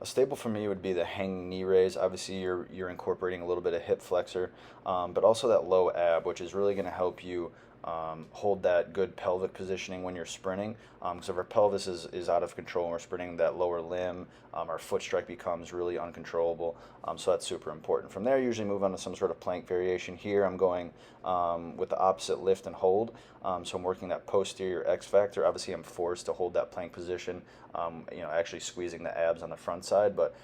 A staple for me would be the hanging knee raise. Obviously, you're incorporating a little bit of hip flexor, but also that low ab, which is really going to help you hold that good pelvic positioning when you're sprinting. Because if our pelvis is out of control when we're sprinting, that lower limb, our foot strike becomes really uncontrollable. So that's super important. From there, I usually move on to some sort of plank variation. Here, I'm going with the opposite lift and hold. So I'm working that posterior X factor. Obviously, I'm forced to hold that plank position. Actually squeezing the abs on the front side, but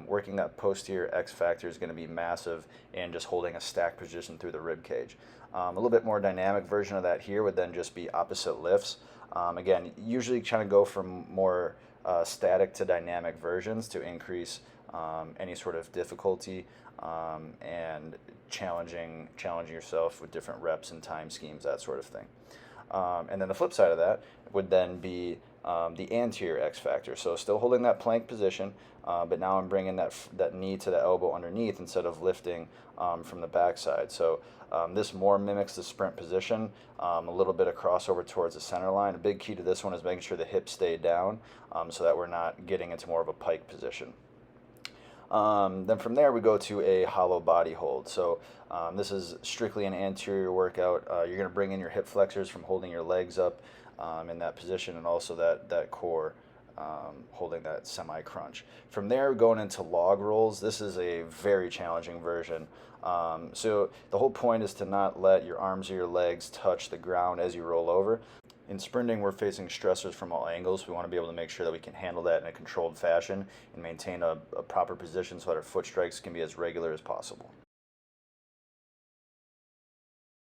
working that posterior X factor is going to be massive, and just holding a stack position through the rib cage. A little bit more dynamic version of that here would then just be opposite lifts. Again, usually trying to go from more static to dynamic versions to increase any sort of difficulty and challenging yourself with different reps and time schemes, that sort of thing. And then the flip side of that would then be the anterior X factor. So still holding that plank position, but now I'm bringing that knee to the elbow underneath instead of lifting from the backside. So this more mimics the sprint position, a little bit of crossover towards the center line. A big key to this one is making sure the hips stay down so that we're not getting into more of a pike position. Then from there we go to a hollow body hold. So this is strictly an anterior workout. You're going to bring in your hip flexors from holding your legs up in that position, and also that core holding that semi-crunch. From there, going into log rolls. This is a very challenging version. So the whole point is to not let your arms or your legs touch the ground as you roll over. In sprinting, we're facing stressors from all angles. We want to be able to make sure that we can handle that in a controlled fashion and maintain a proper position so that our foot strikes can be as regular as possible.